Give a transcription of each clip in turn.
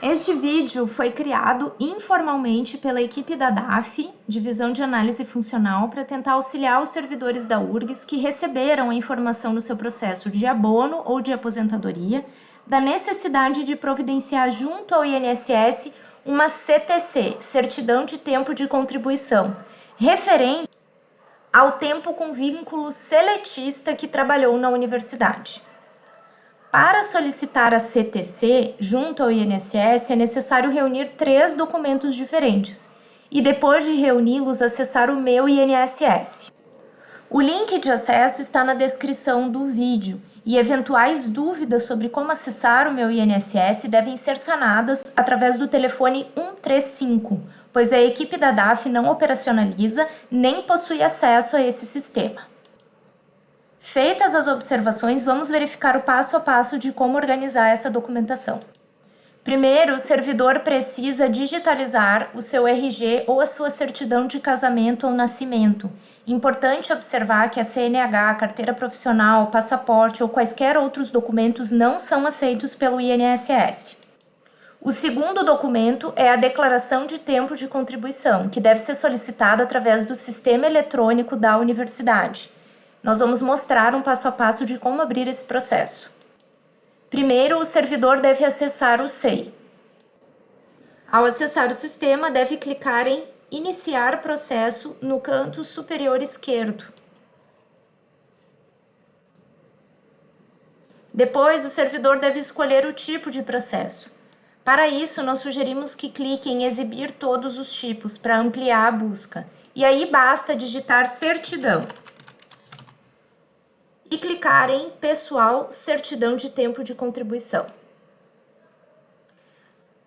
Este vídeo foi criado informalmente pela equipe da DAF, Divisão de Análise Funcional, para tentar auxiliar os servidores da URGS que receberam a informação no seu processo de abono ou de aposentadoria, da necessidade de providenciar junto ao INSS uma CTC, Certidão de Tempo de Contribuição, referente ao tempo com vínculo seletista que trabalhou na universidade. Para solicitar a CTC junto ao INSS, é necessário reunir 3 documentos diferentes e, depois de reuni-los, acessar o Meu INSS. O link de acesso está na descrição do vídeo e eventuais dúvidas sobre como acessar o Meu INSS devem ser sanadas através do telefone 135, pois a equipe da DAF não operacionaliza nem possui acesso a esse sistema. Feitas as observações, vamos verificar o passo a passo de como organizar essa documentação. Primeiro, o servidor precisa digitalizar o seu RG ou a sua certidão de casamento ou nascimento. Importante observar que a CNH, carteira profissional, passaporte ou quaisquer outros documentos não são aceitos pelo INSS. O segundo documento é a declaração de tempo de contribuição, que deve ser solicitada através do sistema eletrônico da universidade. Nós vamos mostrar um passo a passo de como abrir esse processo. Primeiro, o servidor deve acessar o SEI. Ao acessar o sistema, deve clicar em Iniciar processo no canto superior esquerdo. Depois, o servidor deve escolher o tipo de processo. Para isso, nós sugerimos que clique em Exibir todos os tipos para ampliar a busca. E aí basta digitar Certidão e clicar em Pessoal, Certidão de Tempo de Contribuição.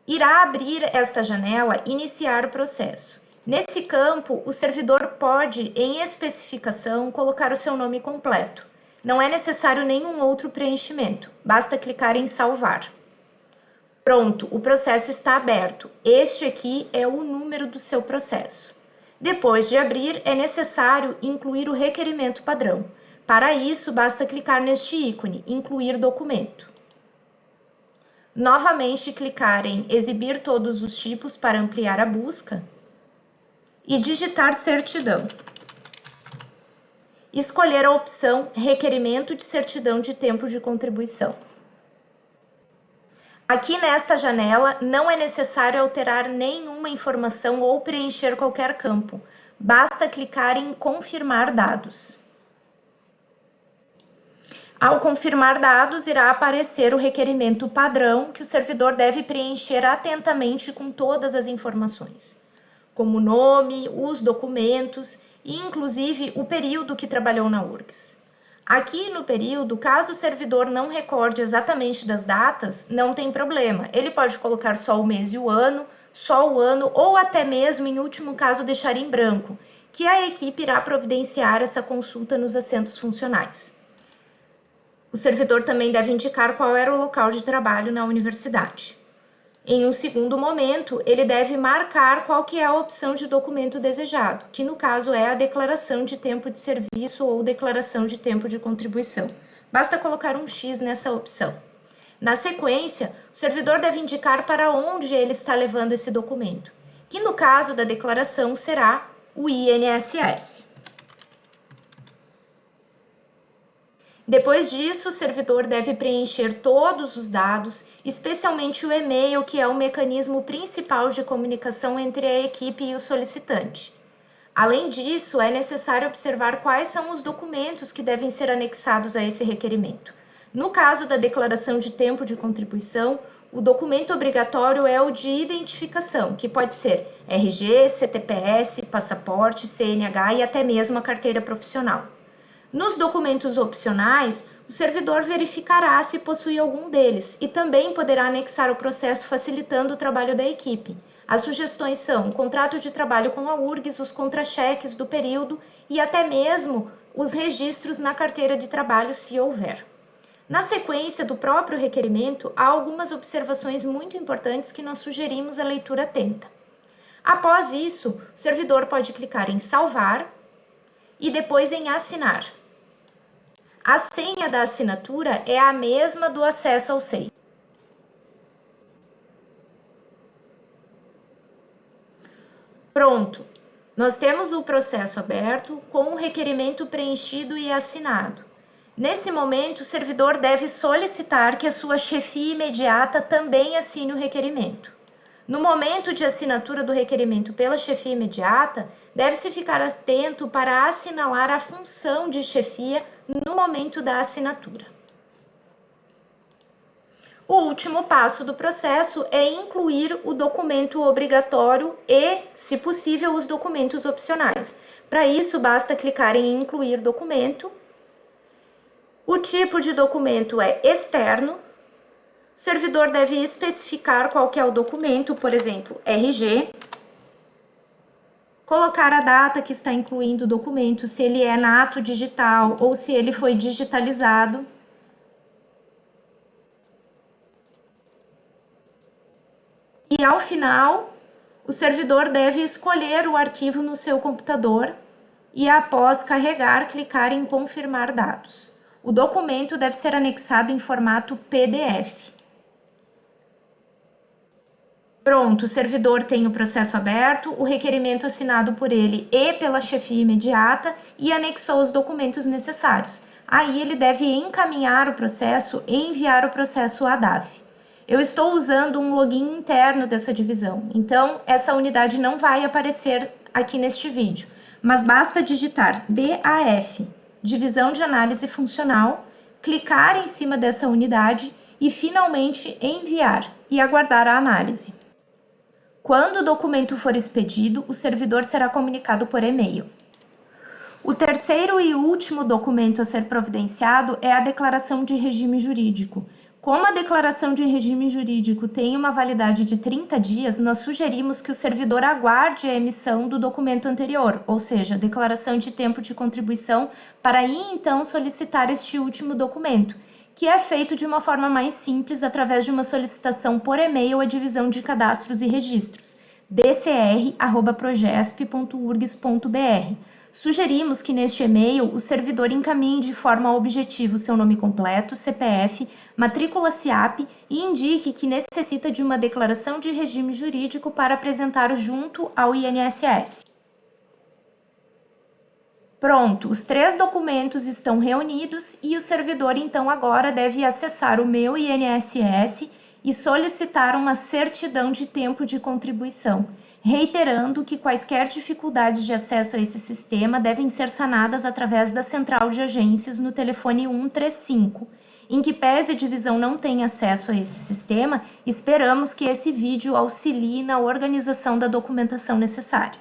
Irá abrir esta janela Iniciar processo. Nesse campo, o servidor pode, em especificação, colocar o seu nome completo. Não é necessário nenhum outro preenchimento, basta clicar em Salvar. Pronto, o processo está aberto. Este aqui é o número do seu processo. Depois de abrir, é necessário incluir o requerimento padrão. Para isso, basta clicar neste ícone, Incluir documento. Novamente, clicar em Exibir todos os tipos para ampliar a busca e digitar Certidão. Escolher a opção Requerimento de Certidão de Tempo de Contribuição. Aqui nesta janela, não é necessário alterar nenhuma informação ou preencher qualquer campo. Basta clicar em Confirmar dados. Ao confirmar dados, irá aparecer o requerimento padrão que o servidor deve preencher atentamente com todas as informações, como o nome, os documentos e, inclusive, o período que trabalhou na URGS. Aqui no período, caso o servidor não recorde exatamente das datas, não tem problema. Ele pode colocar só o mês e o ano, só o ano ou até mesmo, em último caso, deixar em branco, que a equipe irá providenciar essa consulta nos assentos funcionais. O servidor também deve indicar qual era o local de trabalho na universidade. Em um segundo momento, ele deve marcar qual que é a opção de documento desejado, que no caso é a declaração de tempo de serviço ou declaração de tempo de contribuição. Basta colocar um X nessa opção. Na sequência, o servidor deve indicar para onde ele está levando esse documento, que no caso da declaração será o INSS. Depois disso, o servidor deve preencher todos os dados, especialmente o e-mail, que é o mecanismo principal de comunicação entre a equipe e o solicitante. Além disso, é necessário observar quais são os documentos que devem ser anexados a esse requerimento. No caso da declaração de tempo de contribuição, o documento obrigatório é o de identificação, que pode ser RG, CTPS, passaporte, CNH e até mesmo a carteira profissional. Nos documentos opcionais, o servidor verificará se possui algum deles e também poderá anexar o processo facilitando o trabalho da equipe. As sugestões são o contrato de trabalho com a URGS, os contra-cheques do período e até mesmo os registros na carteira de trabalho, se houver. Na sequência do próprio requerimento, há algumas observações muito importantes que nós sugerimos a leitura atenta. Após isso, o servidor pode clicar em Salvar e depois em Assinar. A senha da assinatura é a mesma do acesso ao SEI. Pronto, nós temos o processo aberto com o requerimento preenchido e assinado. Nesse momento, o servidor deve solicitar que a sua chefia imediata também assine o requerimento. No momento de assinatura do requerimento pela chefia imediata, deve-se ficar atento para assinalar a função de chefia no momento da assinatura. O último passo do processo é incluir o documento obrigatório e, se possível, os documentos opcionais. Para isso, basta clicar em incluir documento. O tipo de documento é externo. O servidor deve especificar qual que é o documento, por exemplo, RG. Colocar a data que está incluindo o documento, se ele é nato digital ou se ele foi digitalizado. E ao final, o servidor deve escolher o arquivo no seu computador e, após carregar, clicar em confirmar dados. O documento deve ser anexado em formato PDF. Pronto, o servidor tem o processo aberto, o requerimento assinado por ele e pela chefia imediata e anexou os documentos necessários. Aí ele deve encaminhar o processo e enviar o processo à DAF. Eu estou usando um login interno dessa divisão, então essa unidade não vai aparecer aqui neste vídeo, mas basta digitar DAF, Divisão de Análise Funcional, clicar em cima dessa unidade e finalmente enviar e aguardar a análise. Quando o documento for expedido, o servidor será comunicado por e-mail. O terceiro e último documento a ser providenciado é a declaração de regime jurídico. Como a declaração de regime jurídico tem uma validade de 30 dias, nós sugerimos que o servidor aguarde a emissão do documento anterior, ou seja, a declaração de tempo de contribuição, para aí então solicitar este último documento, que é feito de uma forma mais simples através de uma solicitação por e-mail à Divisão de Cadastros e Registros, dcr@progesp.urgs.br. Sugerimos que neste e-mail o servidor encaminhe de forma objetiva o seu nome completo, CPF, matrícula SIAP e indique que necessita de uma declaração de regime jurídico para apresentar junto ao INSS. Pronto, os 3 documentos estão reunidos e o servidor então agora deve acessar o Meu INSS e solicitar uma certidão de tempo de contribuição, reiterando que quaisquer dificuldades de acesso a esse sistema devem ser sanadas através da central de agências no telefone 135. Em que pese a divisão não tenha acesso a esse sistema, esperamos que esse vídeo auxilie na organização da documentação necessária.